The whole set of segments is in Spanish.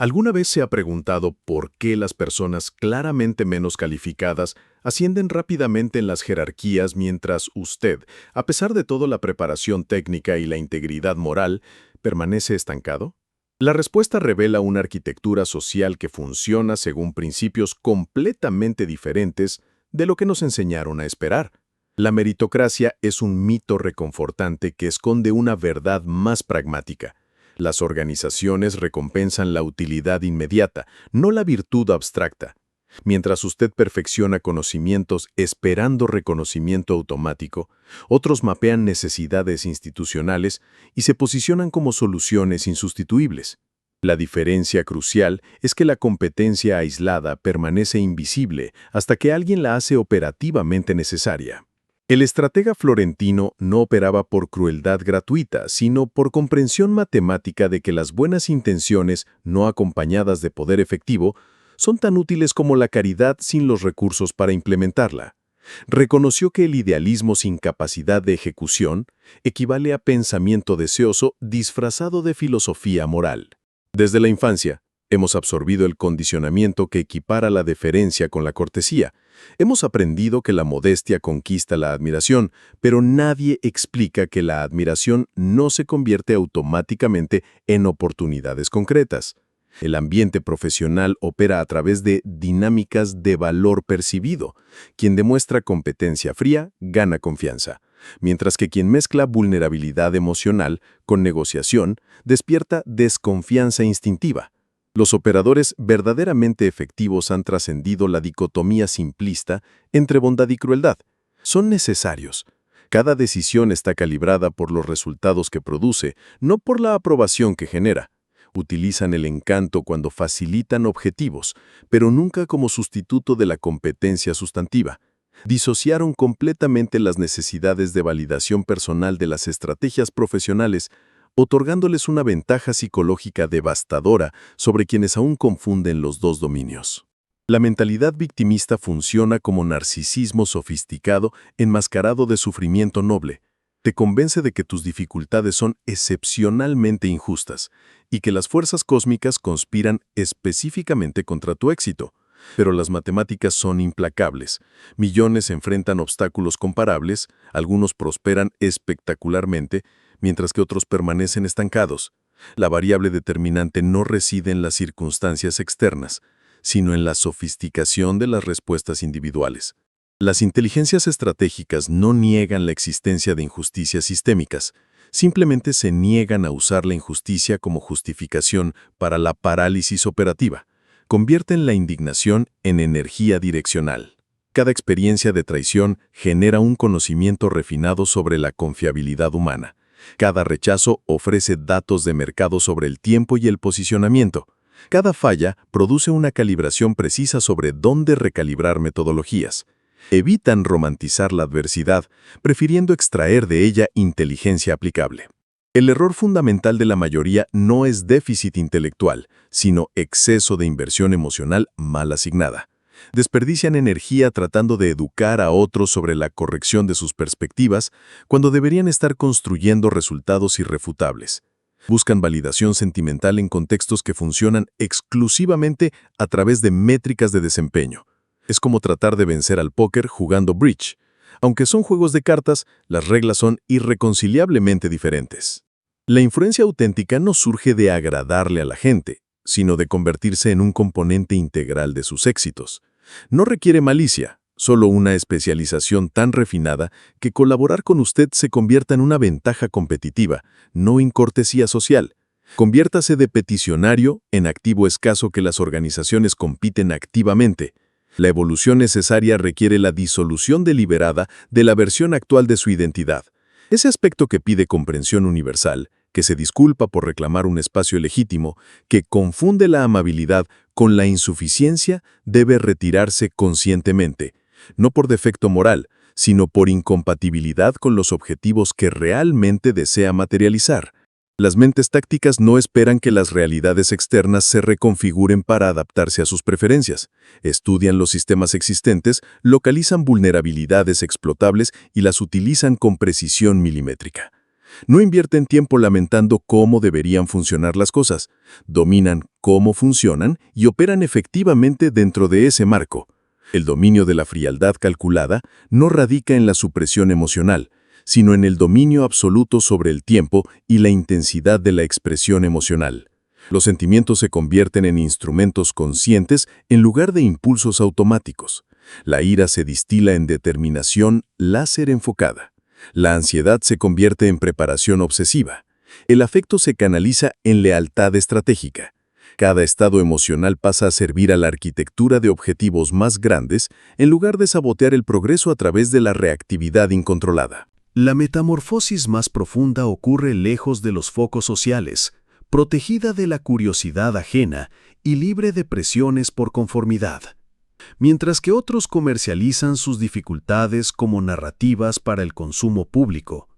¿Alguna vez se ha preguntado por qué las personas claramente menos calificadas ascienden rápidamente en las jerarquías mientras usted, a pesar de toda la preparación técnica y la integridad moral, permanece estancado? La respuesta revela una arquitectura social que funciona según principios completamente diferentes de lo que nos enseñaron a esperar. La meritocracia es un mito reconfortante que esconde una verdad más pragmática. Las organizaciones recompensan la utilidad inmediata, no la virtud abstracta. Mientras usted perfecciona conocimientos esperando reconocimiento automático, otros mapean necesidades institucionales y se posicionan como soluciones insustituibles. La diferencia crucial es que la competencia aislada permanece invisible hasta que alguien la hace operativamente necesaria. El estratega florentino no operaba por crueldad gratuita, sino por comprensión matemática de que las buenas intenciones, no acompañadas de poder efectivo, son tan útiles como la caridad sin los recursos para implementarla. Reconoció que el idealismo sin capacidad de ejecución equivale a pensamiento deseoso disfrazado de filosofía moral. Desde la infancia, hemos absorbido el condicionamiento que equipara la deferencia con la cortesía. Hemos aprendido que la modestia conquista la admiración, pero nadie explica que la admiración no se convierte automáticamente en oportunidades concretas. El ambiente profesional opera a través de dinámicas de valor percibido. Quien demuestra competencia fría gana confianza, mientras que quien mezcla vulnerabilidad emocional con negociación despierta desconfianza instintiva. Los operadores verdaderamente efectivos han trascendido la dicotomía simplista entre bondad y crueldad. Son necesarios. Cada decisión está calibrada por los resultados que produce, no por la aprobación que genera. Utilizan el encanto cuando facilitan objetivos, pero nunca como sustituto de la competencia sustantiva. Disociaron completamente las necesidades de validación personal de las estrategias profesionales, otorgándoles una ventaja psicológica devastadora sobre quienes aún confunden los dos dominios. La mentalidad victimista funciona como narcisismo sofisticado enmascarado de sufrimiento noble. Te convence de que tus dificultades son excepcionalmente injustas y que las fuerzas cósmicas conspiran específicamente contra tu éxito. Pero las matemáticas son implacables. Millones enfrentan obstáculos comparables, algunos prosperan espectacularmente, mientras que otros permanecen estancados. La variable determinante no reside en las circunstancias externas, sino en la sofisticación de las respuestas individuales. Las inteligencias estratégicas no niegan la existencia de injusticias sistémicas, simplemente se niegan a usar la injusticia como justificación para la parálisis operativa. Convierten la indignación en energía direccional. Cada experiencia de traición genera un conocimiento refinado sobre la confiabilidad humana. Cada rechazo ofrece datos de mercado sobre el tiempo y el posicionamiento. Cada falla produce una calibración precisa sobre dónde recalibrar metodologías. Evitan romantizar la adversidad, prefiriendo extraer de ella inteligencia aplicable. El error fundamental de la mayoría no es déficit intelectual, sino exceso de inversión emocional mal asignada. Desperdician energía tratando de educar a otros sobre la corrección de sus perspectivas cuando deberían estar construyendo resultados irrefutables. Buscan validación sentimental en contextos que funcionan exclusivamente a través de métricas de desempeño. Es como tratar de vencer al póker jugando bridge. Aunque son juegos de cartas, las reglas son irreconciliablemente diferentes. La influencia auténtica no surge de agradarle a la gente, sino de convertirse en un componente integral de sus éxitos. No requiere malicia, solo una especialización tan refinada que colaborar con usted se convierta en una ventaja competitiva, no en cortesía social. Conviértase de peticionario en activo escaso que las organizaciones compiten activamente. La evolución necesaria requiere la disolución deliberada de la versión actual de su identidad. Ese aspecto que pide comprensión universal, que se disculpa por reclamar un espacio legítimo, que confunde la amabilidad con la insuficiencia, debe retirarse conscientemente, no por defecto moral, sino por incompatibilidad con los objetivos que realmente desea materializar. Las mentes tácticas no esperan que las realidades externas se reconfiguren para adaptarse a sus preferencias. Estudian los sistemas existentes, localizan vulnerabilidades explotables y las utilizan con precisión milimétrica. No invierten tiempo lamentando cómo deberían funcionar las cosas. Dominan cómo funcionan y operan efectivamente dentro de ese marco. El dominio de la frialdad calculada no radica en la supresión emocional, sino en el dominio absoluto sobre el tiempo y la intensidad de la expresión emocional. Los sentimientos se convierten en instrumentos conscientes en lugar de impulsos automáticos. La ira se distila en determinación láser enfocada. La ansiedad se convierte en preparación obsesiva. El afecto se canaliza en lealtad estratégica. Cada estado emocional pasa a servir a la arquitectura de objetivos más grandes en lugar de sabotear el progreso a través de la reactividad incontrolada. La metamorfosis más profunda ocurre lejos de los focos sociales, protegida de la curiosidad ajena y libre de presiones por conformidad. Mientras que otros comercializan sus dificultades como narrativas para el consumo público,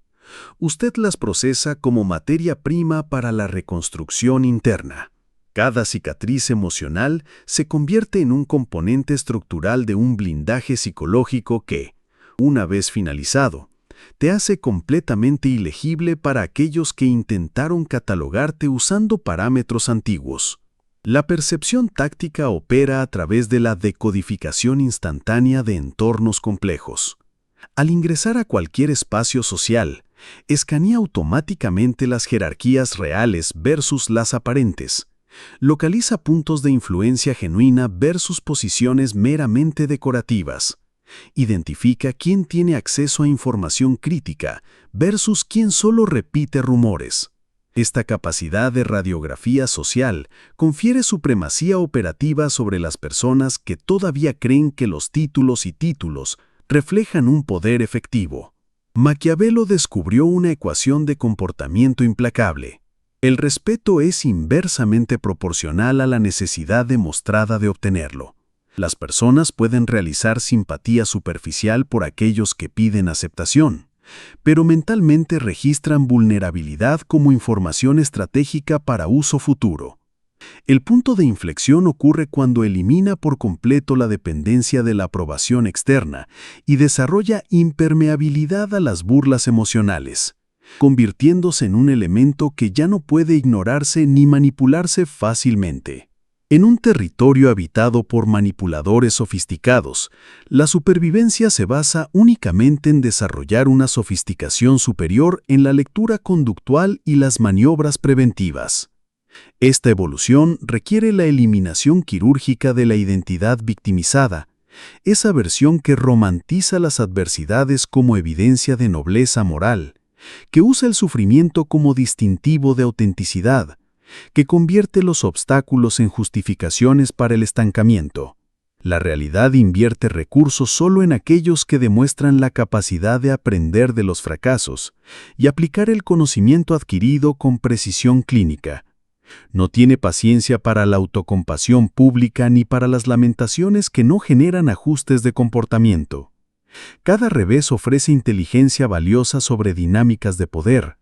usted las procesa como materia prima para la reconstrucción interna. Cada cicatriz emocional se convierte en un componente estructural de un blindaje psicológico que, una vez finalizado, te hace completamente ilegible para aquellos que intentaron catalogarte usando parámetros antiguos. La percepción táctica opera a través de la decodificación instantánea de entornos complejos. Al ingresar a cualquier espacio social, escanea automáticamente las jerarquías reales versus las aparentes. Localiza puntos de influencia genuina versus posiciones meramente decorativas. Identifica quién tiene acceso a información crítica versus quién solo repite rumores. Esta capacidad de radiografía social confiere supremacía operativa sobre las personas que todavía creen que los títulos y títulos reflejan un poder efectivo. Maquiavelo descubrió una ecuación de comportamiento implacable. El respeto es inversamente proporcional a la necesidad demostrada de obtenerlo. Las personas pueden realizar simpatía superficial por aquellos que piden aceptación, pero mentalmente registran vulnerabilidad como información estratégica para uso futuro. El punto de inflexión ocurre cuando elimina por completo la dependencia de la aprobación externa y desarrolla impermeabilidad a las burlas emocionales, convirtiéndose en un elemento que ya no puede ignorarse ni manipularse fácilmente. En un territorio habitado por manipuladores sofisticados, la supervivencia se basa únicamente en desarrollar una sofisticación superior en la lectura conductual y las maniobras preventivas. Esta evolución requiere la eliminación quirúrgica de la identidad victimizada, esa versión que romantiza las adversidades como evidencia de nobleza moral, que usa el sufrimiento como distintivo de autenticidad, que convierte los obstáculos en justificaciones para el estancamiento. La realidad invierte recursos solo en aquellos que demuestran la capacidad de aprender de los fracasos y aplicar el conocimiento adquirido con precisión clínica. No tiene paciencia para la autocompasión pública ni para las lamentaciones que no generan ajustes de comportamiento. Cada revés ofrece inteligencia valiosa sobre dinámicas de poder.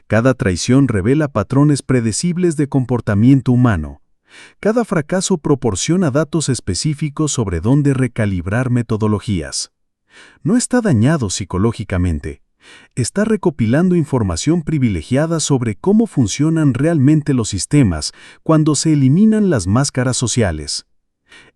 Cada traición revela patrones predecibles de comportamiento humano. Cada fracaso proporciona datos específicos sobre dónde recalibrar metodologías. No está dañado psicológicamente. Está recopilando información privilegiada sobre cómo funcionan realmente los sistemas cuando se eliminan las máscaras sociales.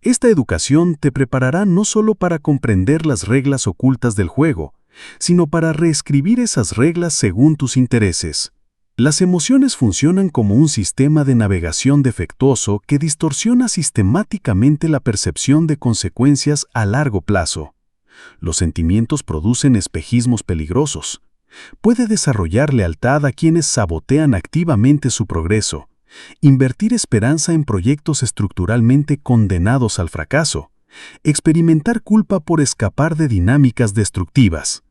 Esta educación te preparará no solo para comprender las reglas ocultas del juego, sino para reescribir esas reglas según tus intereses. Las emociones funcionan como un sistema de navegación defectuoso que distorsiona sistemáticamente la percepción de consecuencias a largo plazo. Los sentimientos producen espejismos peligrosos. Puede desarrollar lealtad a quienes sabotean activamente su progreso, invertir esperanza en proyectos estructuralmente condenados al fracaso, experimentar culpa por escapar de dinámicas destructivas.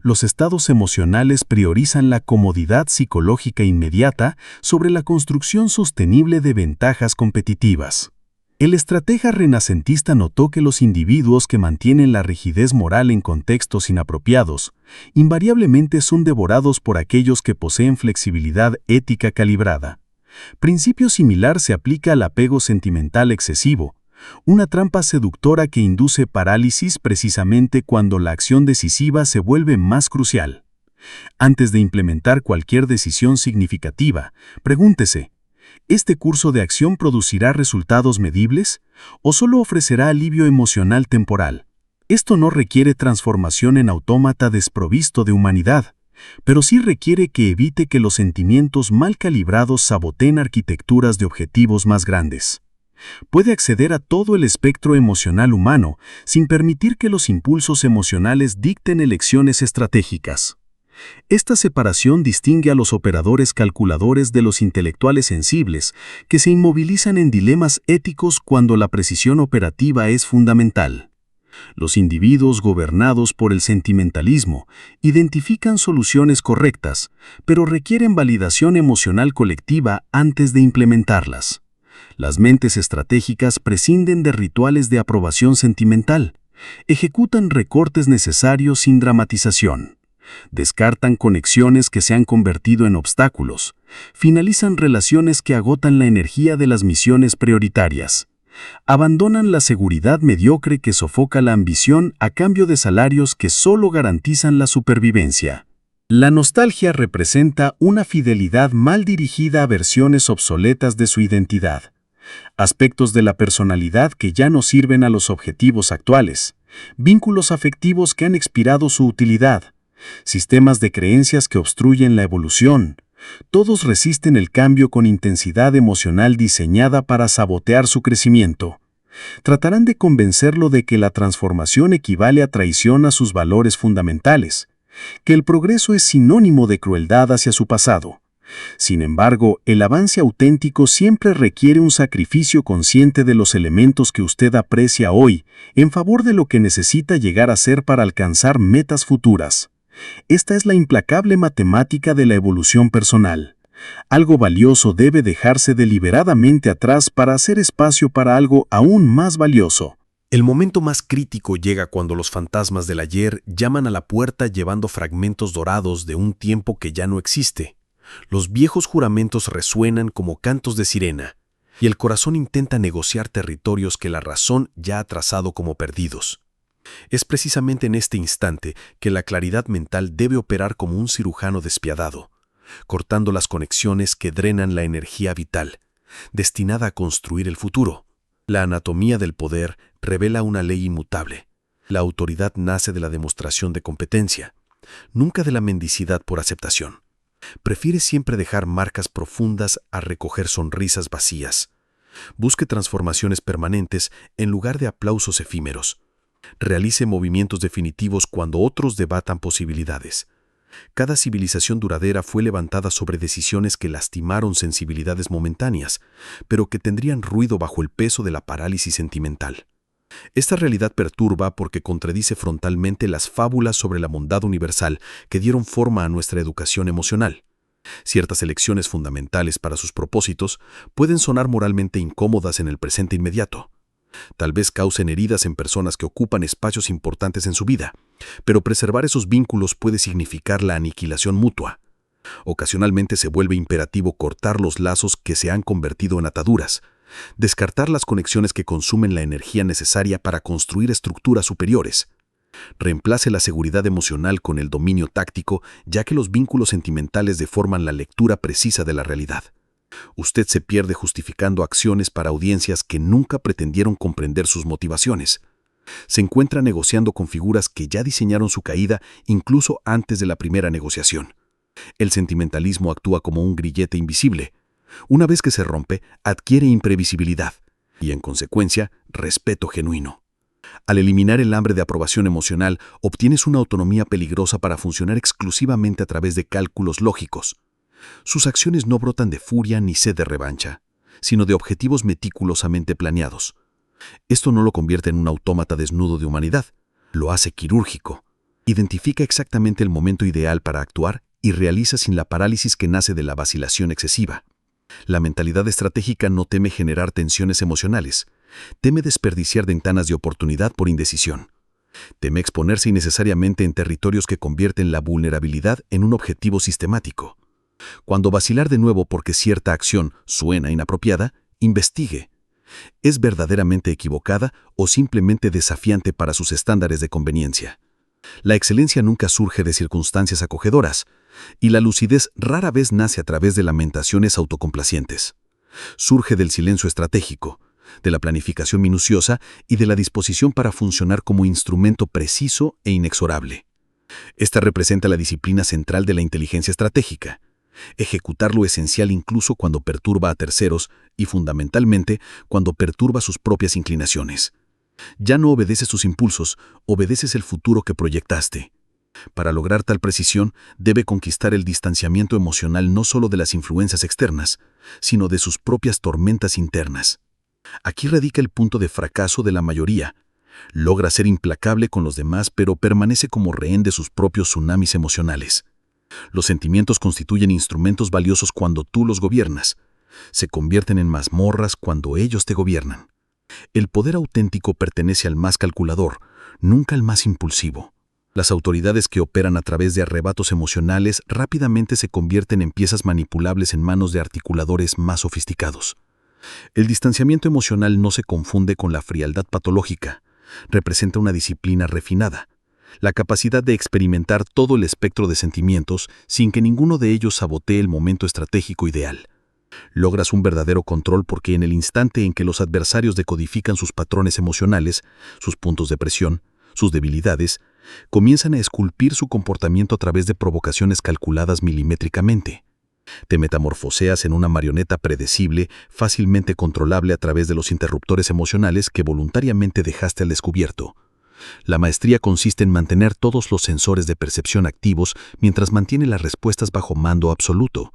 Los estados emocionales priorizan la comodidad psicológica inmediata sobre la construcción sostenible de ventajas competitivas. El estratega renacentista notó que los individuos que mantienen la rigidez moral en contextos inapropiados invariablemente son devorados por aquellos que poseen flexibilidad ética calibrada. Principio similar se aplica al apego sentimental excesivo, una trampa seductora que induce parálisis precisamente cuando la acción decisiva se vuelve más crucial. Antes de implementar cualquier decisión significativa, pregúntese, ¿Este curso de acción producirá resultados medibles o solo ofrecerá alivio emocional temporal? Esto no requiere transformación en autómata desprovisto de humanidad, pero sí requiere que evite que los sentimientos mal calibrados saboteen arquitecturas de objetivos más grandes. Puede acceder a todo el espectro emocional humano sin permitir que los impulsos emocionales dicten elecciones estratégicas. Esta separación distingue a los operadores calculadores de los intelectuales sensibles, que se inmovilizan en dilemas éticos cuando la precisión operativa es fundamental. Los individuos gobernados por el sentimentalismo identifican soluciones correctas, pero requieren validación emocional colectiva antes de implementarlas. Las mentes estratégicas prescinden de rituales de aprobación sentimental, ejecutan recortes necesarios sin dramatización. Descartan conexiones que se han convertido en obstáculos, finalizan relaciones que agotan la energía de las misiones prioritarias, abandonan la seguridad mediocre que sofoca la ambición a cambio de salarios que solo garantizan la supervivencia. La nostalgia representa una fidelidad mal dirigida a versiones obsoletas de su identidad, aspectos de la personalidad que ya no sirven a los objetivos actuales, vínculos afectivos que han expirado su utilidad, sistemas de creencias que obstruyen la evolución. Todos resisten el cambio con intensidad emocional diseñada para sabotear su crecimiento. Tratarán de convencerlo de que la transformación equivale a traición a sus valores fundamentales, que el progreso es sinónimo de crueldad hacia su pasado. Sin embargo, el avance auténtico siempre requiere un sacrificio consciente de los elementos que usted aprecia hoy en favor de lo que necesita llegar a ser para alcanzar metas futuras. Esta es la implacable matemática de la evolución personal. Algo valioso debe dejarse deliberadamente atrás para hacer espacio para algo aún más valioso. El momento más crítico llega cuando los fantasmas del ayer llaman a la puerta llevando fragmentos dorados de un tiempo que ya no existe. Los viejos juramentos resuenan como cantos de sirena, y el corazón intenta negociar territorios que la razón ya ha trazado como perdidos. Es precisamente en este instante que la claridad mental debe operar como un cirujano despiadado, cortando las conexiones que drenan la energía vital, destinada a construir el futuro. La anatomía del poder revela una ley inmutable. La autoridad nace de la demostración de competencia, nunca de la mendicidad por aceptación. Prefiere siempre dejar marcas profundas a recoger sonrisas vacías. Busque transformaciones permanentes en lugar de aplausos efímeros. Realice movimientos definitivos cuando otros debatan posibilidades. Cada civilización duradera fue levantada sobre decisiones que lastimaron sensibilidades momentáneas, pero que tendrían ruido bajo el peso de la parálisis sentimental. Esta realidad perturba porque contradice frontalmente las fábulas sobre la bondad universal que dieron forma a nuestra educación emocional. Ciertas elecciones fundamentales para sus propósitos pueden sonar moralmente incómodas en el presente inmediato. Tal vez causen heridas en personas que ocupan espacios importantes en su vida, pero preservar esos vínculos puede significar la aniquilación mutua. Ocasionalmente se vuelve imperativo cortar los lazos que se han convertido en ataduras, descartar las conexiones que consumen la energía necesaria para construir estructuras superiores. Reemplace la seguridad emocional con el dominio táctico, ya que los vínculos sentimentales deforman la lectura precisa de la realidad. Usted se pierde justificando acciones para audiencias que nunca pretendieron comprender sus motivaciones. Se encuentra negociando con figuras que ya diseñaron su caída incluso antes de la primera negociación. El sentimentalismo actúa como un grillete invisible. Una vez que se rompe, adquiere imprevisibilidad y, en consecuencia, respeto genuino. Al eliminar el hambre de aprobación emocional, obtienes una autonomía peligrosa para funcionar exclusivamente a través de cálculos lógicos. Sus acciones no brotan de furia ni sed de revancha, sino de objetivos meticulosamente planeados. Esto no lo convierte en un autómata desnudo de humanidad, lo hace quirúrgico. Identifica exactamente el momento ideal para actuar y realiza sin la parálisis que nace de la vacilación excesiva. La mentalidad estratégica no teme generar tensiones emocionales, teme desperdiciar ventanas de oportunidad por indecisión. Teme exponerse innecesariamente en territorios que convierten la vulnerabilidad en un objetivo sistemático. Cuando vacilar de nuevo porque cierta acción suena inapropiada, investigue. ¿Es verdaderamente equivocada o simplemente desafiante para sus estándares de conveniencia? La excelencia nunca surge de circunstancias acogedoras, y la lucidez rara vez nace a través de lamentaciones autocomplacientes. Surge del silencio estratégico, de la planificación minuciosa y de la disposición para funcionar como instrumento preciso e inexorable. Esta representa la disciplina central de la inteligencia estratégica. Ejecutar lo esencial incluso cuando perturba a terceros y, fundamentalmente, cuando perturba sus propias inclinaciones. Ya no obedeces sus impulsos, obedeces el futuro que proyectaste. Para lograr tal precisión, debe conquistar el distanciamiento emocional no solo de las influencias externas, sino de sus propias tormentas internas. Aquí radica el punto de fracaso de la mayoría. Logra ser implacable con los demás, pero permanece como rehén de sus propios tsunamis emocionales. Los sentimientos constituyen instrumentos valiosos cuando tú los gobiernas. Se convierten en mazmorras cuando ellos te gobiernan. El poder auténtico pertenece al más calculador, nunca al más impulsivo. Las autoridades que operan a través de arrebatos emocionales rápidamente se convierten en piezas manipulables en manos de articuladores más sofisticados. El distanciamiento emocional no se confunde con la frialdad patológica. Representa una disciplina refinada, la capacidad de experimentar todo el espectro de sentimientos sin que ninguno de ellos sabotee el momento estratégico ideal. Logras un verdadero control porque en el instante en que los adversarios decodifican sus patrones emocionales, sus puntos de presión, sus debilidades, comienzan a esculpir su comportamiento a través de provocaciones calculadas milimétricamente. Te metamorfoseas en una marioneta predecible, fácilmente controlable a través de los interruptores emocionales que voluntariamente dejaste al descubierto. La maestría consiste en mantener todos los sensores de percepción activos mientras mantiene las respuestas bajo mando absoluto,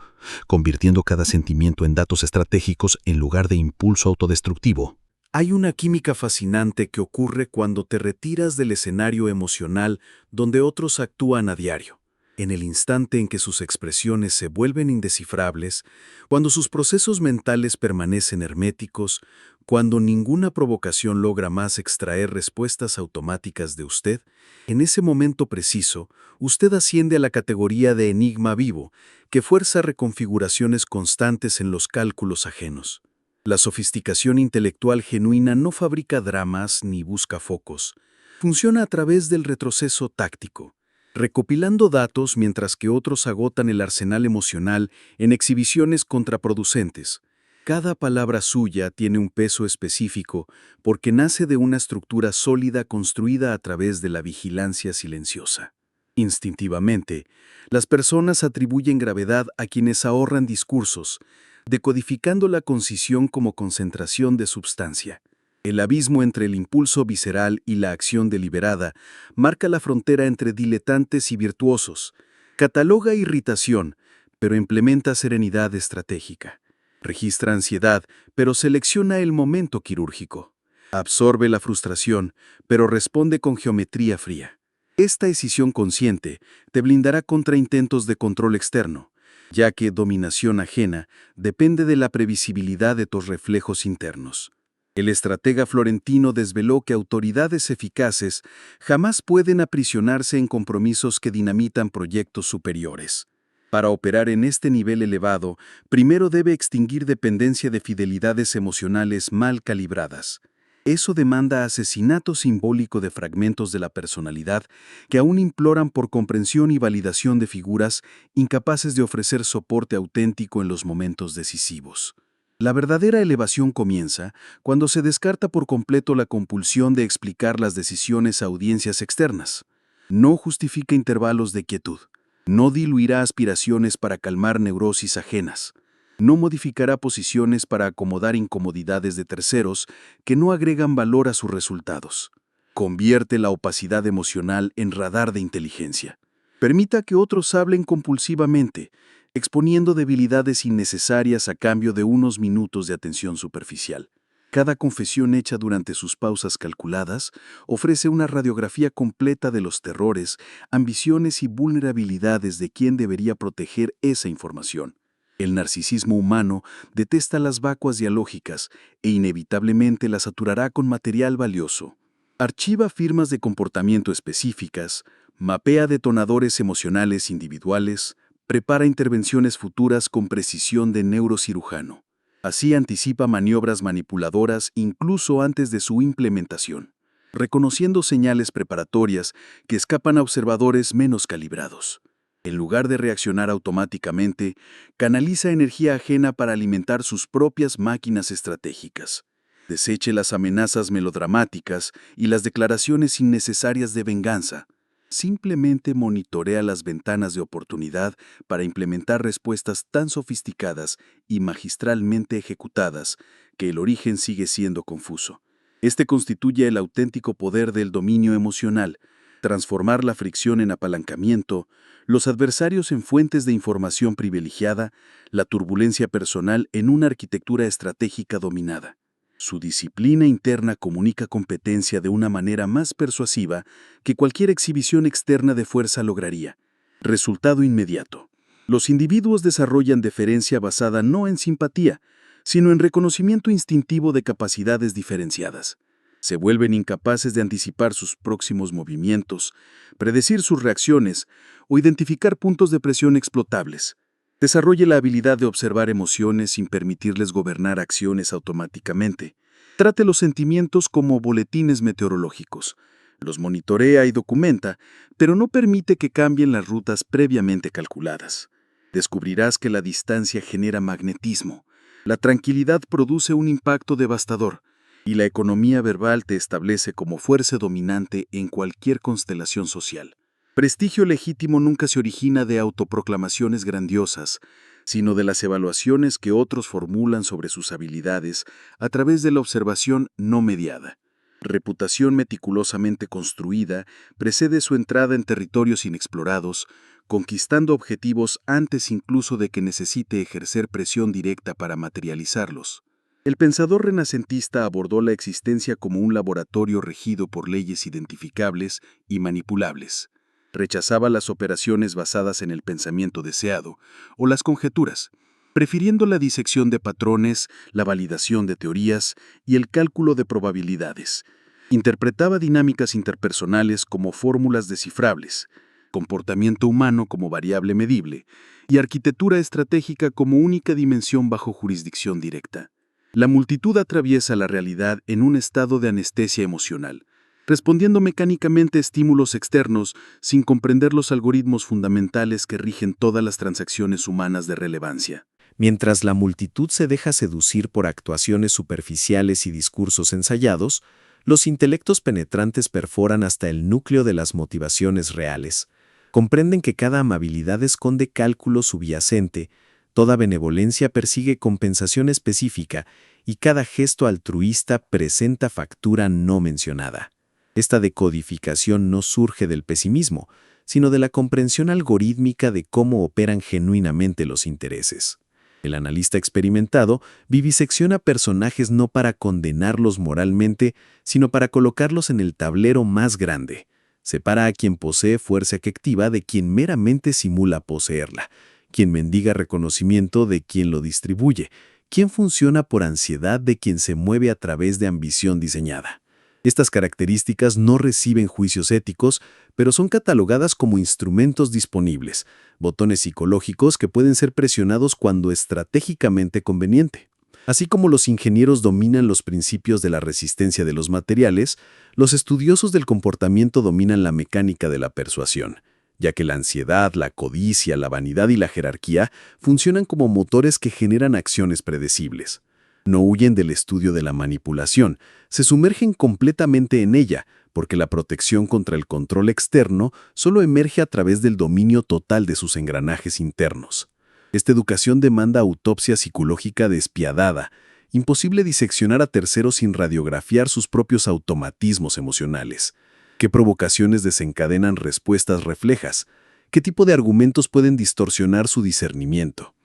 convirtiendo cada sentimiento en datos estratégicos en lugar de impulso autodestructivo. Hay una química fascinante que ocurre cuando te retiras del escenario emocional donde otros actúan a diario. En el instante en que sus expresiones se vuelven indescifrables, cuando sus procesos mentales permanecen herméticos, cuando ninguna provocación logra más extraer respuestas automáticas de usted, en ese momento preciso, usted asciende a la categoría de enigma vivo, que fuerza reconfiguraciones constantes en los cálculos ajenos. La sofisticación intelectual genuina no fabrica dramas ni busca focos. Funciona a través del retroceso táctico, recopilando datos mientras que otros agotan el arsenal emocional en exhibiciones contraproducentes. Cada palabra suya tiene un peso específico porque nace de una estructura sólida construida a través de la vigilancia silenciosa. Instintivamente, las personas atribuyen gravedad a quienes ahorran discursos, decodificando la concisión como concentración de substancia. El abismo entre el impulso visceral y la acción deliberada marca la frontera entre diletantes y virtuosos, cataloga irritación, pero implementa serenidad estratégica. Registra ansiedad, pero selecciona el momento quirúrgico. Absorbe la frustración, pero responde con geometría fría. Esta decisión consciente te blindará contra intentos de control externo, ya que dominación ajena depende de la previsibilidad de tus reflejos internos. El estratega florentino desveló que autoridades eficaces jamás pueden aprisionarse en compromisos que dinamitan proyectos superiores. Para operar en este nivel elevado, primero debe extinguir dependencia de fidelidades emocionales mal calibradas. Eso demanda asesinato simbólico de fragmentos de la personalidad que aún imploran por comprensión y validación de figuras incapaces de ofrecer soporte auténtico en los momentos decisivos. La verdadera elevación comienza cuando se descarta por completo la compulsión de explicar las decisiones a audiencias externas. No justifica intervalos de quietud. No diluirá aspiraciones para calmar neurosis ajenas. No modificará posiciones para acomodar incomodidades de terceros que no agregan valor a sus resultados. Convierte la opacidad emocional en radar de inteligencia. Permita que otros hablen compulsivamente, exponiendo debilidades innecesarias a cambio de unos minutos de atención superficial. Cada confesión hecha durante sus pausas calculadas ofrece una radiografía completa de los terrores, ambiciones y vulnerabilidades de quien debería proteger esa información. El narcisismo humano detesta las vacuas dialógicas e inevitablemente las saturará con material valioso. Archiva firmas de comportamiento específicas, mapea detonadores emocionales individuales, prepara intervenciones futuras con precisión de neurocirujano. Así anticipa maniobras manipuladoras incluso antes de su implementación, reconociendo señales preparatorias que escapan a observadores menos calibrados. En lugar de reaccionar automáticamente, canaliza energía ajena para alimentar sus propias máquinas estratégicas. Deseche las amenazas melodramáticas y las declaraciones innecesarias de venganza. Simplemente monitorea las ventanas de oportunidad para implementar respuestas tan sofisticadas y magistralmente ejecutadas que el origen sigue siendo confuso. Este constituye el auténtico poder del dominio emocional, transformar la fricción en apalancamiento, los adversarios en fuentes de información privilegiada, la turbulencia personal en una arquitectura estratégica dominada. Su disciplina interna comunica competencia de una manera más persuasiva que cualquier exhibición externa de fuerza lograría. Resultado inmediato. Los individuos desarrollan deferencia basada no en simpatía, sino en reconocimiento instintivo de capacidades diferenciadas. Se vuelven incapaces de anticipar sus próximos movimientos, predecir sus reacciones o identificar puntos de presión explotables. Desarrolle la habilidad de observar emociones sin permitirles gobernar acciones automáticamente. Trate los sentimientos como boletines meteorológicos. Los monitorea y documenta, pero no permite que cambien las rutas previamente calculadas. Descubrirás que la distancia genera magnetismo. La tranquilidad produce un impacto devastador, y la economía verbal te establece como fuerza dominante en cualquier constelación social. Prestigio legítimo nunca se origina de autoproclamaciones grandiosas, sino de las evaluaciones que otros formulan sobre sus habilidades a través de la observación no mediada. Reputación meticulosamente construida precede su entrada en territorios inexplorados, conquistando objetivos antes incluso de que necesite ejercer presión directa para materializarlos. El pensador renacentista abordó la existencia como un laboratorio regido por leyes identificables y manipulables. Rechazaba las operaciones basadas en el pensamiento deseado o las conjeturas, prefiriendo la disección de patrones, la validación de teorías y el cálculo de probabilidades. Interpretaba dinámicas interpersonales como fórmulas descifrables, comportamiento humano como variable medible y arquitectura estratégica como única dimensión bajo jurisdicción directa. La multitud atraviesa la realidad en un estado de anestesia emocional, respondiendo mecánicamente a estímulos externos sin comprender los algoritmos fundamentales que rigen todas las transacciones humanas de relevancia. Mientras la multitud se deja seducir por actuaciones superficiales y discursos ensayados, los intelectos penetrantes perforan hasta el núcleo de las motivaciones reales. Comprenden que cada amabilidad esconde cálculo subyacente, toda benevolencia persigue compensación específica y cada gesto altruista presenta factura no mencionada. Esta decodificación no surge del pesimismo, sino de la comprensión algorítmica de cómo operan genuinamente los intereses. El analista experimentado vivisecciona personajes no para condenarlos moralmente, sino para colocarlos en el tablero más grande. Separa a quien posee fuerza efectiva de quien meramente simula poseerla, quien mendiga reconocimiento de quien lo distribuye, quien funciona por ansiedad de quien se mueve a través de ambición diseñada. Estas características no reciben juicios éticos, pero son catalogadas como instrumentos disponibles, botones psicológicos que pueden ser presionados cuando estratégicamente conveniente. Así como los ingenieros dominan los principios de la resistencia de los materiales, los estudiosos del comportamiento dominan la mecánica de la persuasión, ya que la ansiedad, la codicia, la vanidad y la jerarquía funcionan como motores que generan acciones predecibles. No huyen del estudio de la manipulación, se sumergen completamente en ella, porque la protección contra el control externo solo emerge a través del dominio total de sus engranajes internos. Esta educación demanda autopsia psicológica despiadada, imposible diseccionar a terceros sin radiografiar sus propios automatismos emocionales. ¿Qué provocaciones desencadenan respuestas reflejas? ¿Qué tipo de argumentos pueden distorsionar su discernimiento?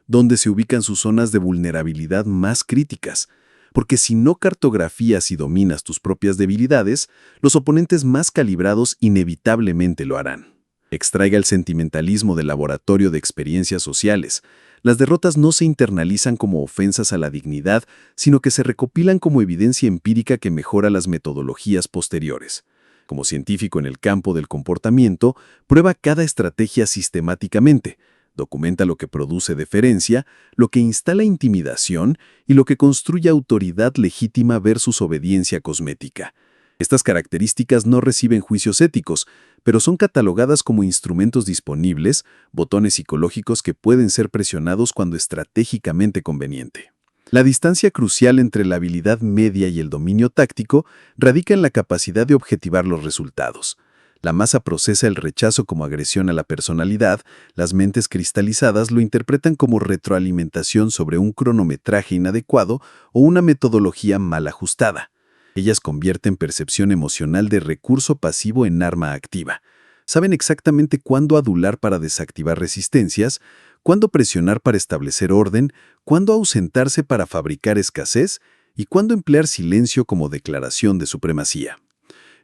¿Dónde se ubican sus zonas de vulnerabilidad más críticas? Porque si no cartografías y dominas tus propias debilidades, los oponentes más calibrados inevitablemente lo harán. Extraiga el sentimentalismo del laboratorio de experiencias sociales. Las derrotas no se internalizan como ofensas a la dignidad, sino que se recopilan como evidencia empírica que mejora las metodologías posteriores. Como científico en el campo del comportamiento, prueba cada estrategia sistemáticamente. Documenta lo que produce deferencia, lo que instala intimidación y lo que construye autoridad legítima versus obediencia cosmética. Estas características no reciben juicios éticos, pero son catalogadas como instrumentos disponibles, botones psicológicos que pueden ser presionados cuando estratégicamente conveniente. La distancia crucial entre la habilidad media y el dominio táctico radica en la capacidad de objetivar los resultados. La masa procesa el rechazo como agresión a la personalidad, las mentes cristalizadas lo interpretan como retroalimentación sobre un cronometraje inadecuado o una metodología mal ajustada. Ellas convierten percepción emocional de recurso pasivo en arma activa. Saben exactamente cuándo adular para desactivar resistencias, cuándo presionar para establecer orden, cuándo ausentarse para fabricar escasez y cuándo emplear silencio como declaración de supremacía.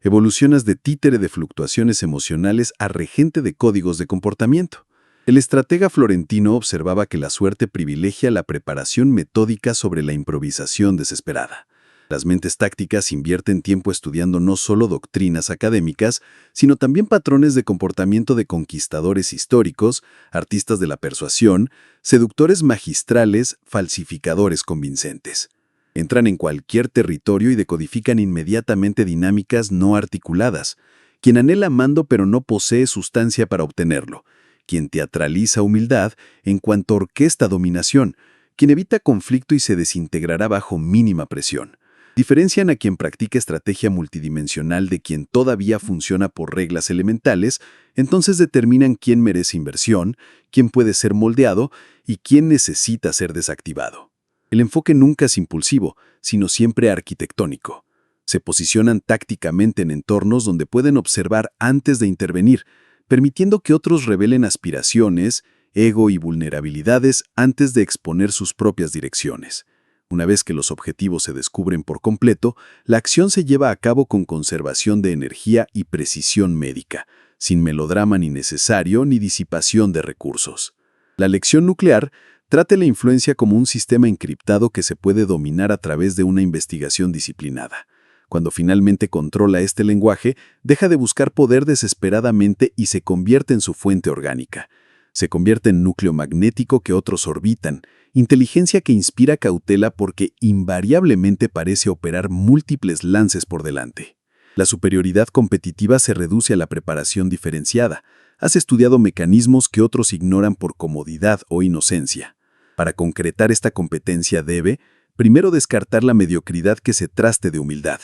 Evolucionas de títere de fluctuaciones emocionales a regente de códigos de comportamiento. El estratega florentino observaba que la suerte privilegia la preparación metódica sobre la improvisación desesperada. Las mentes tácticas invierten tiempo estudiando no solo doctrinas académicas, sino también patrones de comportamiento de conquistadores históricos, artistas de la persuasión, seductores magistrales, falsificadores convincentes. Entran en cualquier territorio y decodifican inmediatamente dinámicas no articuladas. Quien anhela mando pero no posee sustancia para obtenerlo. Quien teatraliza humildad en cuanto orquesta dominación. Quien evita conflicto y se desintegrará bajo mínima presión. Diferencian a quien practica estrategia multidimensional de quien todavía funciona por reglas elementales, entonces determinan quién merece inversión, quién puede ser moldeado y quién necesita ser desactivado. El enfoque nunca es impulsivo, sino siempre arquitectónico. Se posicionan tácticamente en entornos donde pueden observar antes de intervenir, permitiendo que otros revelen aspiraciones, ego y vulnerabilidades antes de exponer sus propias direcciones. Una vez que los objetivos se descubren por completo, la acción se lleva a cabo con conservación de energía y precisión médica, sin melodrama ni necesario ni disipación de recursos. La lección nuclear trata la influencia como un sistema encriptado que se puede dominar a través de una investigación disciplinada. Cuando finalmente controla este lenguaje, deja de buscar poder desesperadamente y se convierte en su fuente orgánica. Se convierte en núcleo magnético que otros orbitan, inteligencia que inspira cautela porque invariablemente parece operar múltiples lances por delante. La superioridad competitiva se reduce a la preparación diferenciada. Has estudiado mecanismos que otros ignoran por comodidad o inocencia. Para concretar esta competencia debe, primero, descartar la mediocridad que se traste de humildad.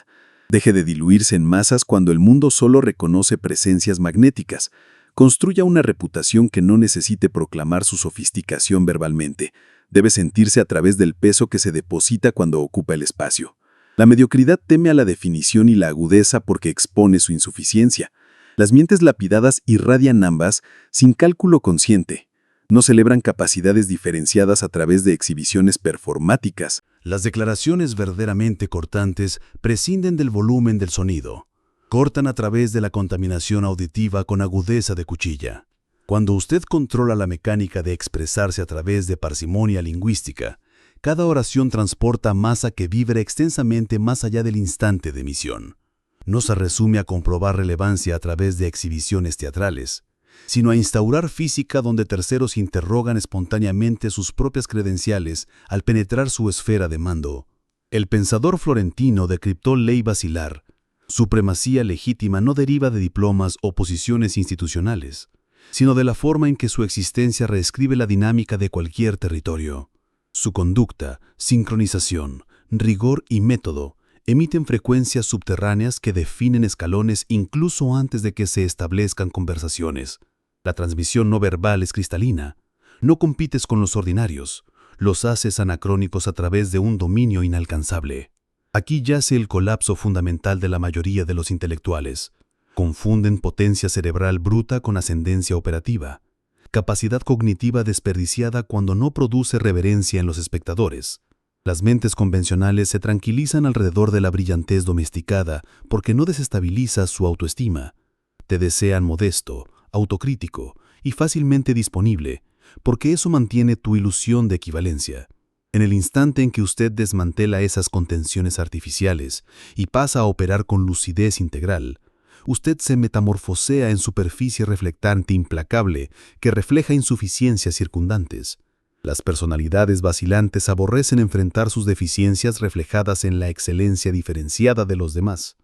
Deje de diluirse en masas cuando el mundo solo reconoce presencias magnéticas. Construya una reputación que no necesite proclamar su sofisticación verbalmente. Debe sentirse a través del peso que se deposita cuando ocupa el espacio. La mediocridad teme a la definición y la agudeza porque expone su insuficiencia. Las mentes lapidadas irradian ambas sin cálculo consciente. No celebran capacidades diferenciadas a través de exhibiciones performáticas. Las declaraciones verdaderamente cortantes prescinden del volumen del sonido. Cortan a través de la contaminación auditiva con agudeza de cuchilla. Cuando usted controla la mecánica de expresarse a través de parsimonia lingüística, cada oración transporta masa que vibra extensamente más allá del instante de emisión. No se resume a comprobar relevancia a través de exhibiciones teatrales, sino a instaurar física donde terceros interrogan espontáneamente sus propias credenciales al penetrar su esfera de mando. El pensador florentino decriptó ley basilar. Supremacía legítima no deriva de diplomas o posiciones institucionales, sino de la forma en que su existencia reescribe la dinámica de cualquier territorio. Su conducta, sincronización, rigor y método emiten frecuencias subterráneas que definen escalones incluso antes de que se establezcan conversaciones. La transmisión no verbal es cristalina. No compites con los ordinarios, los haces anacrónicos a través de un dominio inalcanzable. Aquí yace el colapso fundamental de la mayoría de los intelectuales. Confunden potencia cerebral bruta con ascendencia operativa, capacidad cognitiva desperdiciada cuando no produce reverencia en los espectadores. Las mentes convencionales se tranquilizan alrededor de la brillantez domesticada porque no desestabiliza su autoestima. Te desean modesto, autocrítico y fácilmente disponible, porque eso mantiene tu ilusión de equivalencia. En el instante en que usted desmantela esas contenciones artificiales y pasa a operar con lucidez integral, usted se metamorfosea en superficie reflectante implacable que refleja insuficiencias circundantes. Las personalidades vacilantes aborrecen enfrentar sus deficiencias reflejadas en la excelencia diferenciada de los demás.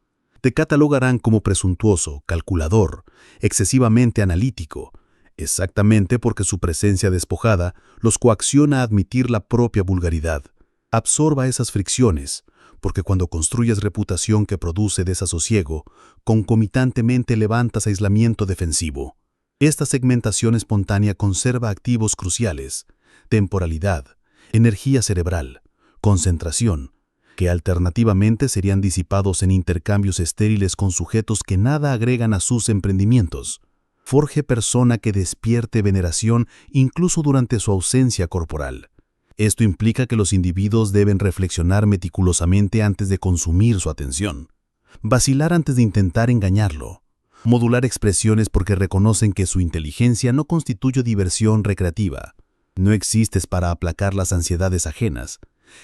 Te catalogarán como presuntuoso, calculador, excesivamente analítico, exactamente porque su presencia despojada los coacciona a admitir la propia vulgaridad. Absorba esas fricciones, porque cuando construyes reputación que produce desasosiego, concomitantemente levantas aislamiento defensivo. Esta segmentación espontánea conserva activos cruciales, temporalidad, energía cerebral, concentración, que alternativamente serían disipados en intercambios estériles con sujetos que nada agregan a sus emprendimientos. Forje persona que despierte veneración incluso durante su ausencia corporal. Esto implica que los individuos deben reflexionar meticulosamente antes de consumir su atención, vacilar antes de intentar engañarlo, modular expresiones porque reconocen que su inteligencia no constituye diversión recreativa. No existes para aplacar las ansiedades ajenas,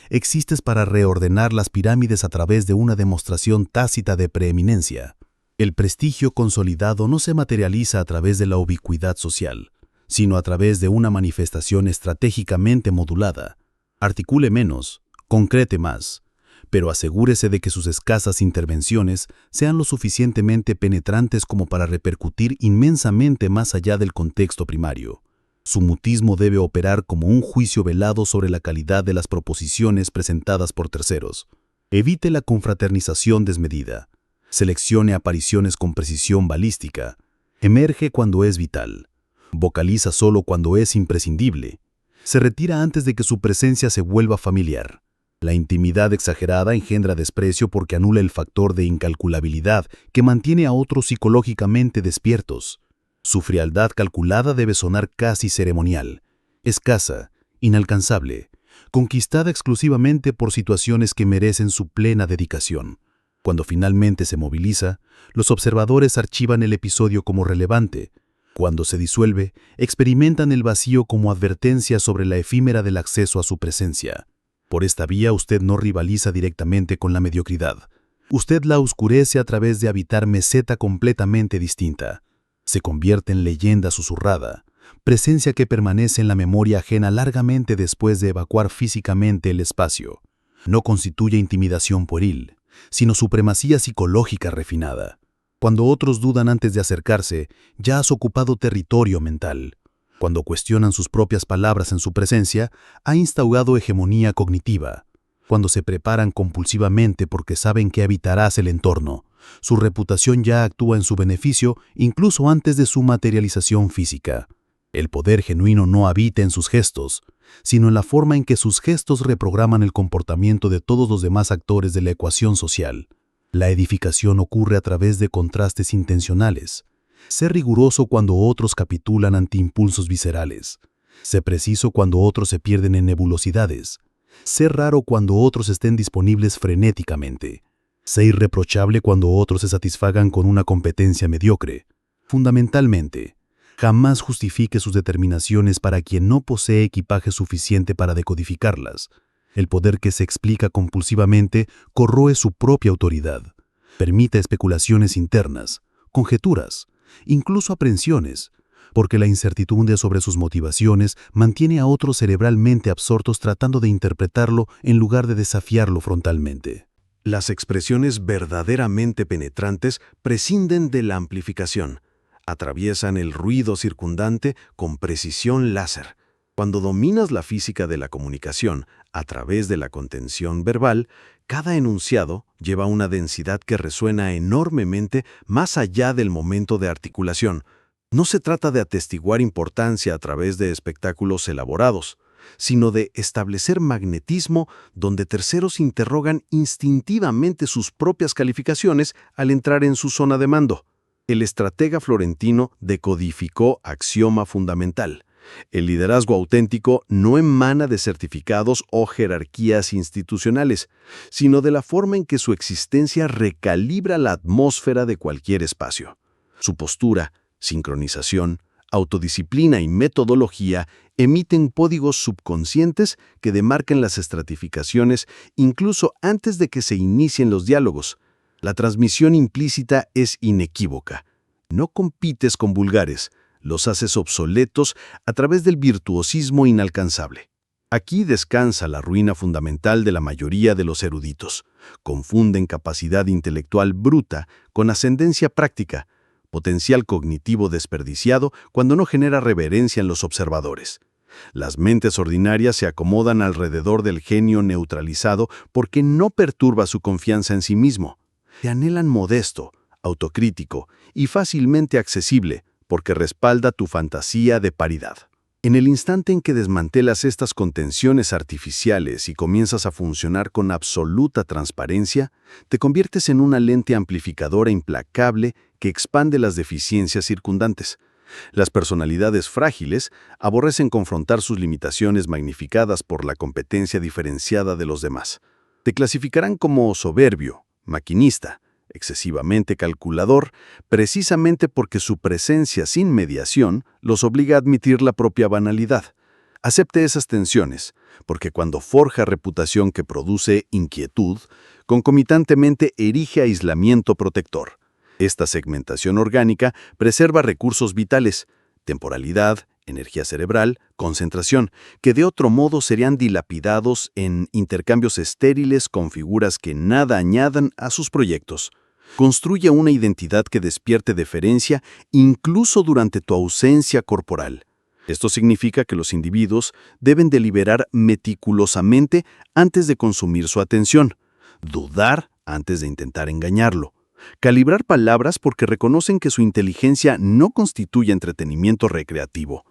existes para reordenar las pirámides a través de una demostración tácita de preeminencia. El prestigio consolidado no se materializa a través de la ubicuidad social, sino a través de una manifestación estratégicamente modulada. Articule menos, concrete más, pero asegúrese de que sus escasas intervenciones sean lo suficientemente penetrantes como para repercutir inmensamente más allá del contexto primario. Su mutismo debe operar como un juicio velado sobre la calidad de las proposiciones presentadas por terceros. Evite la confraternización desmedida. Seleccione apariciones con precisión balística. Emerge cuando es vital. Vocaliza solo cuando es imprescindible. Se retira antes de que su presencia se vuelva familiar. La intimidad exagerada engendra desprecio porque anula el factor de incalculabilidad que mantiene a otros psicológicamente despiertos. Su frialdad calculada debe sonar casi ceremonial, escasa, inalcanzable, conquistada exclusivamente por situaciones que merecen su plena dedicación. Cuando finalmente se moviliza, los observadores archivan el episodio como relevante. Cuando se disuelve, experimentan el vacío como advertencia sobre la efímera del acceso a su presencia. Por esta vía usted no rivaliza directamente con la mediocridad. Usted la oscurece a través de habitar meseta completamente distinta. Se convierte en leyenda susurrada, presencia que permanece en la memoria ajena largamente después de evacuar físicamente el espacio. No constituye intimidación pueril, sino supremacía psicológica refinada. Cuando otros dudan antes de acercarse, ya has ocupado territorio mental. Cuando cuestionan sus propias palabras en su presencia, ha instaurado hegemonía cognitiva. Cuando se preparan compulsivamente porque saben que habitarás el entorno, su reputación ya actúa en su beneficio incluso antes de su materialización física. El poder genuino no habita en sus gestos, sino en la forma en que sus gestos reprograman el comportamiento de todos los demás actores de la ecuación social. La edificación ocurre a través de contrastes intencionales. Sé riguroso cuando otros capitulan ante impulsos viscerales. Sé preciso cuando otros se pierden en nebulosidades. Sé raro cuando otros estén disponibles frenéticamente. Sé irreprochable cuando otros se satisfagan con una competencia mediocre. Fundamentalmente, jamás justifique sus determinaciones para quien no posee equipaje suficiente para decodificarlas. El poder que se explica compulsivamente corroe su propia autoridad. Permite especulaciones internas, conjeturas, incluso aprensiones, porque la incertidumbre sobre sus motivaciones mantiene a otros cerebralmente absortos tratando de interpretarlo en lugar de desafiarlo frontalmente. Las expresiones verdaderamente penetrantes prescinden de la amplificación. Atraviesan el ruido circundante con precisión láser. Cuando dominas la física de la comunicación a través de la contención verbal, cada enunciado lleva una densidad que resuena enormemente más allá del momento de articulación. No se trata de atestiguar importancia a través de espectáculos elaborados, sino de establecer magnetismo donde terceros interrogan instintivamente sus propias calificaciones al entrar en su zona de mando. El estratega florentino decodificó axioma fundamental. El liderazgo auténtico no emana de certificados o jerarquías institucionales, sino de la forma en que su existencia recalibra la atmósfera de cualquier espacio. Su postura, sincronización, autodisciplina y metodología emiten códigos subconscientes que demarcan las estratificaciones incluso antes de que se inicien los diálogos. La transmisión implícita es inequívoca. No compites con vulgares, los haces obsoletos a través del virtuosismo inalcanzable. Aquí descansa la ruina fundamental de la mayoría de los eruditos. Confunden capacidad intelectual bruta con ascendencia práctica, potencial cognitivo desperdiciado cuando no genera reverencia en los observadores. Las mentes ordinarias se acomodan alrededor del genio neutralizado porque no perturba su confianza en sí mismo. Te anhelan modesto, autocrítico y fácilmente accesible porque respalda tu fantasía de paridad. En el instante en que desmantelas estas contenciones artificiales y comienzas a funcionar con absoluta transparencia, te conviertes en una lente amplificadora implacable que expande las deficiencias circundantes. Las personalidades frágiles aborrecen confrontar sus limitaciones magnificadas por la competencia diferenciada de los demás. Te clasificarán como soberbio, maquinista, excesivamente calculador, precisamente porque su presencia sin mediación los obliga a admitir la propia banalidad. Acepte esas tensiones, porque cuando forja reputación que produce inquietud, concomitantemente erige aislamiento protector. Esta segmentación orgánica preserva recursos vitales, temporalidad, energía cerebral, concentración, que de otro modo serían dilapidados en intercambios estériles con figuras que nada añadan a sus proyectos. Construye una identidad que despierte deferencia incluso durante tu ausencia corporal. Esto significa que los individuos deben deliberar meticulosamente antes de consumir su atención, dudar antes de intentar engañarlo, calibrar palabras porque reconocen que su inteligencia no constituye entretenimiento recreativo.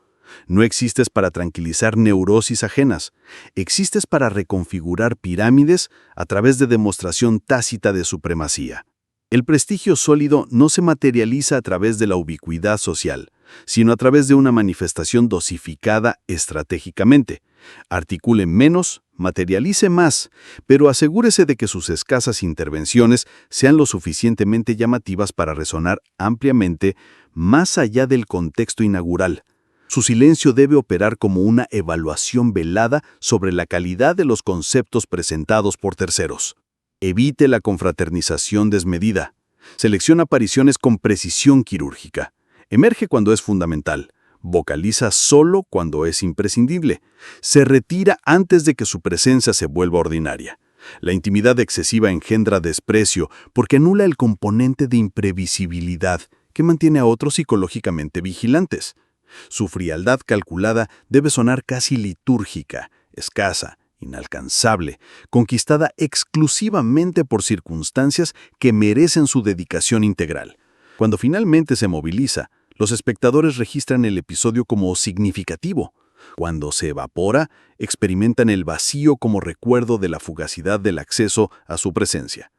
No existes para tranquilizar neurosis ajenas, existes para reconfigurar pirámides a través de demostración tácita de supremacía. El prestigio sólido no se materializa a través de la ubicuidad social, sino a través de una manifestación dosificada estratégicamente. Articule menos, materialice más, pero asegúrese de que sus escasas intervenciones sean lo suficientemente llamativas para resonar ampliamente más allá del contexto inaugural. Su silencio debe operar como una evaluación velada sobre la calidad de los conceptos presentados por terceros. Evite la confraternización desmedida. Selecciona apariciones con precisión quirúrgica. Emerge cuando es fundamental. Vocaliza solo cuando es imprescindible. Se retira antes de que su presencia se vuelva ordinaria. La intimidad excesiva engendra desprecio porque anula el componente de imprevisibilidad que mantiene a otros psicológicamente vigilantes. Su frialdad calculada debe sonar casi litúrgica, escasa, inalcanzable, conquistada exclusivamente por circunstancias que merecen su dedicación integral. Cuando finalmente se moviliza, los espectadores registran el episodio como significativo. Cuando se evapora, experimentan el vacío como recuerdo de la fugacidad del acceso a su presencia.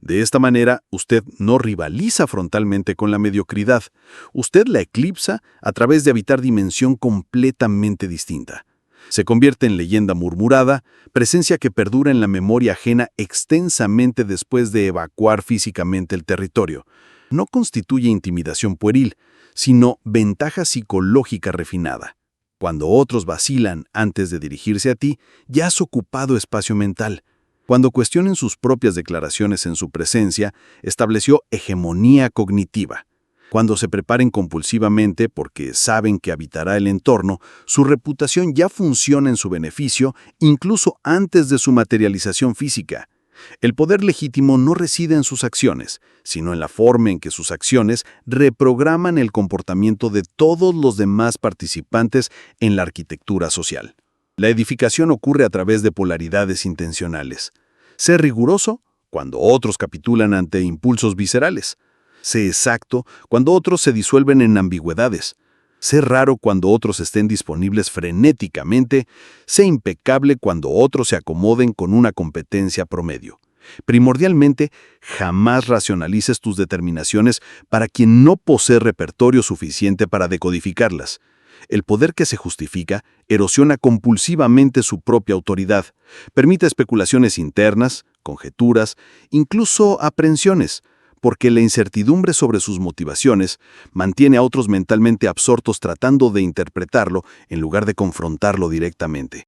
De esta manera, usted no rivaliza frontalmente con la mediocridad. Usted la eclipsa a través de habitar dimensión completamente distinta. Se convierte en leyenda murmurada, presencia que perdura en la memoria ajena extensamente después de evacuar físicamente el territorio. No constituye intimidación pueril, sino ventaja psicológica refinada. Cuando otros vacilan antes de dirigirse a ti, ya has ocupado espacio mental. Cuando cuestionen sus propias declaraciones en su presencia, estableció hegemonía cognitiva. Cuando se preparen compulsivamente porque saben que habitará el entorno, su reputación ya funciona en su beneficio incluso antes de su materialización física. El poder legítimo no reside en sus acciones, sino en la forma en que sus acciones reprograman el comportamiento de todos los demás participantes en la arquitectura social. La edificación ocurre a través de polaridades intencionales. Sé riguroso cuando otros capitulan ante impulsos viscerales. Sé exacto cuando otros se disuelven en ambigüedades. Sé raro cuando otros estén disponibles frenéticamente. Sé impecable cuando otros se acomoden con una competencia promedio. Primordialmente, jamás racionalices tus determinaciones para quien no posee repertorio suficiente para decodificarlas. El poder que se justifica erosiona compulsivamente su propia autoridad, permite especulaciones internas, conjeturas, incluso aprehensiones, porque la incertidumbre sobre sus motivaciones mantiene a otros mentalmente absortos tratando de interpretarlo en lugar de confrontarlo directamente.